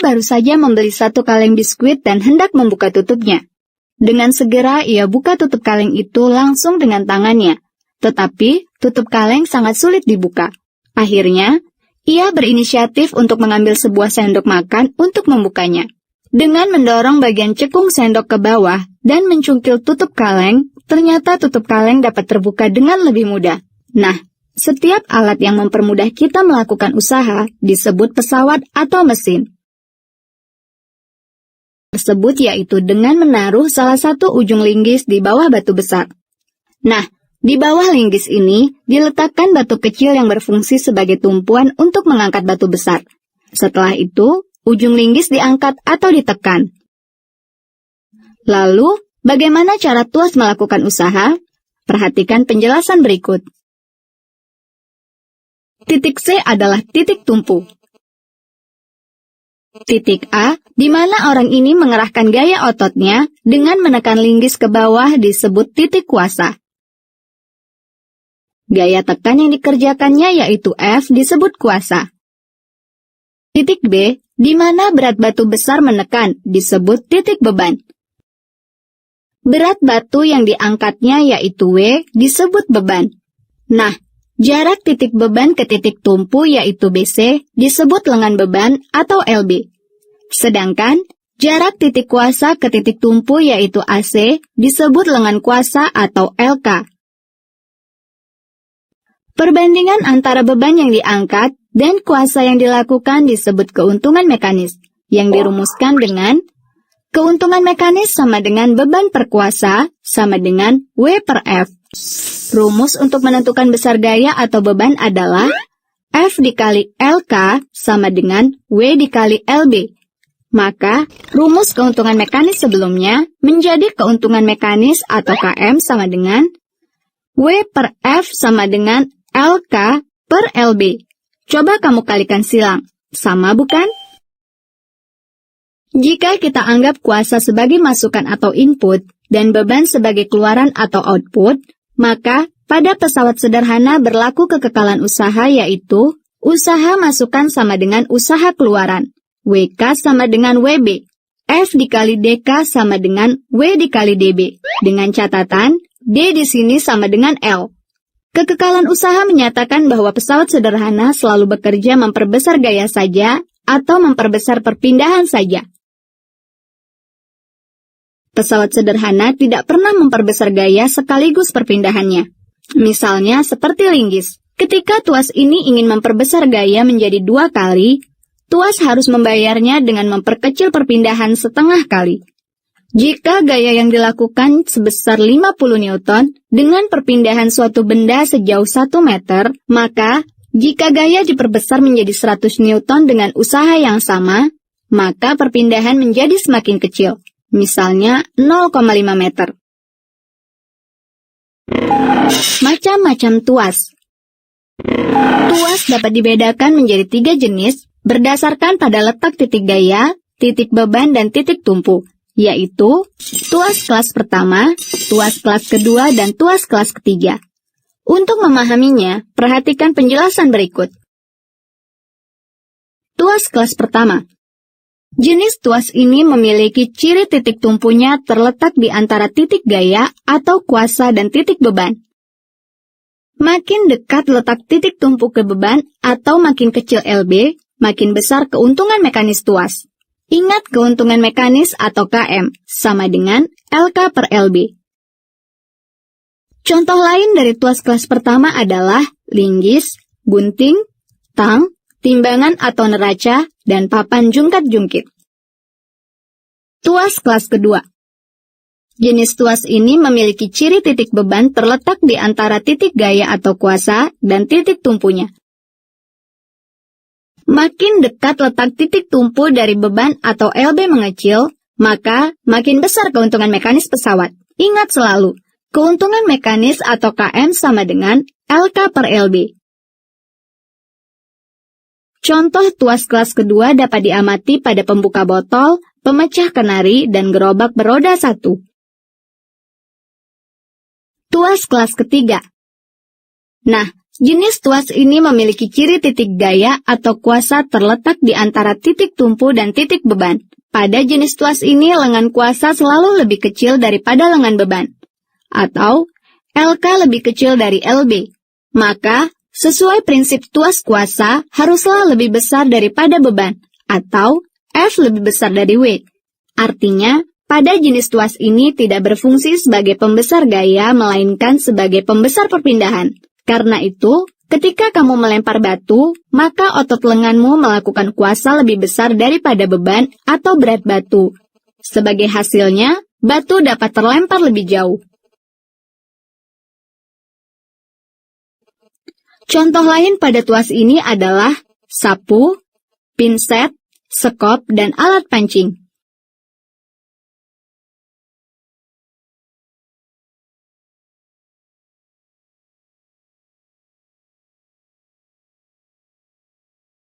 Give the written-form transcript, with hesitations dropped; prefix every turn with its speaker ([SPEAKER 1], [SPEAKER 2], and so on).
[SPEAKER 1] baru saja membeli 1 kaleng biskuit dan hendak membuka tutupnya. Dengan segera ia buka tutup kaleng itu langsung dengan tangannya. Tetapi, tutup kaleng sangat sulit dibuka. Akhirnya, ia berinisiatif untuk mengambil sebuah sendok makan untuk membukanya. Dengan mendorong bagian cekung sendok ke bawah dan mencungkil tutup kaleng, ternyata tutup kaleng dapat terbuka dengan lebih mudah. Nah, setiap alat yang mempermudah kita melakukan usaha disebut pesawat atau mesin. Tersebut yaitu dengan menaruh salah satu ujung linggis di bawah batu besar. Nah, di bawah linggis ini diletakkan batu kecil yang berfungsi sebagai tumpuan untuk mengangkat batu besar. Setelah itu, ujung linggis diangkat atau ditekan. Lalu, bagaimana cara tuas melakukan usaha? Perhatikan penjelasan berikut. Titik C adalah titik tumpu. Titik A, di mana orang ini mengerahkan gaya ototnya dengan menekan linggis ke bawah disebut titik kuasa. Gaya tekan yang dikerjakannya yaitu F disebut kuasa. Titik B, di mana berat batu besar menekan disebut titik beban. Berat batu yang diangkatnya yaitu W disebut beban. Nah, jarak titik beban ke titik tumpu yaitu BC disebut lengan beban atau LB. Sedangkan jarak titik kuasa ke titik tumpu yaitu AC disebut lengan kuasa atau LK. Perbandingan antara beban yang diangkat dan kuasa yang dilakukan disebut keuntungan mekanis, yang dirumuskan dengan keuntungan mekanis sama dengan beban per kuasa sama dengan W per F. Rumus untuk menentukan besar gaya atau beban adalah F dikali LK sama dengan W dikali LB. Maka, rumus keuntungan mekanis sebelumnya menjadi keuntungan mekanis atau KM sama dengan W per F sama dengan LK per LB. Coba kamu kalikan silang. Sama bukan? Jika kita anggap kuasa sebagai masukan atau input dan beban sebagai keluaran atau output, maka pada pesawat sederhana berlaku kekekalan usaha yaitu usaha masukan sama dengan usaha keluaran. WK sama dengan WB. F dikali DK sama dengan W dikali DB. Dengan catatan, D di sini sama dengan L. Kekekalan usaha menyatakan bahwa pesawat sederhana selalu bekerja memperbesar gaya saja atau memperbesar perpindahan saja. Pesawat sederhana tidak pernah memperbesar gaya sekaligus perpindahannya. Misalnya seperti linggis. Ketika tuas ini ingin memperbesar gaya menjadi 2 kali, tuas harus membayarnya dengan memperkecil perpindahan setengah kali. Jika gaya yang dilakukan sebesar 50 Newton dengan perpindahan suatu benda sejauh 1 meter, maka jika gaya diperbesar menjadi 100 Newton dengan usaha yang sama, maka perpindahan menjadi semakin kecil, misalnya 0,5 meter. Macam-macam tuas. Tuas dapat dibedakan menjadi 3 jenis berdasarkan pada letak titik gaya, titik beban, dan titik tumpu, yaitu tuas kelas pertama, tuas kelas kedua, dan tuas kelas ketiga. Untuk memahaminya, perhatikan penjelasan berikut. Tuas kelas pertama. Jenis tuas ini memiliki ciri titik tumpunya terletak di antara titik gaya atau kuasa dan titik beban. Makin dekat letak titik tumpu ke beban atau makin kecil LB, makin besar keuntungan mekanis tuas. Ingat keuntungan mekanis atau KM sama dengan LK per LB. Contoh lain dari tuas kelas pertama adalah linggis, gunting, tang, timbangan atau neraca, dan papan jungkat-jungkit. Tuas kelas kedua. Jenis tuas ini memiliki ciri titik beban terletak di antara titik gaya atau kuasa dan titik tumpunya. Makin dekat letak titik tumpu dari beban atau LB mengecil, maka makin besar keuntungan mekanis pesawat. Ingat selalu, keuntungan mekanis atau KM sama dengan LK per LB. Contoh tuas kelas kedua dapat diamati pada pembuka botol, pemecah kenari, dan gerobak beroda 1. Tuas kelas ketiga. Nah, Jenis tuas ini memiliki ciri titik gaya atau kuasa terletak di antara titik tumpu dan titik beban. Pada jenis tuas ini, lengan kuasa selalu lebih kecil daripada lengan beban. Atau, LK lebih kecil dari LB. Maka, sesuai prinsip tuas kuasa, haruslah lebih besar daripada beban. Atau, F lebih besar dari W. Artinya, pada jenis tuas ini tidak berfungsi sebagai pembesar gaya, melainkan sebagai pembesar perpindahan. Karena itu, ketika kamu melempar batu, maka otot lenganmu melakukan kuasa lebih besar daripada beban atau berat batu. Sebagai hasilnya, batu dapat terlempar lebih jauh. Contoh lain pada tuas ini adalah sapu, pinset, sekop, dan alat pancing.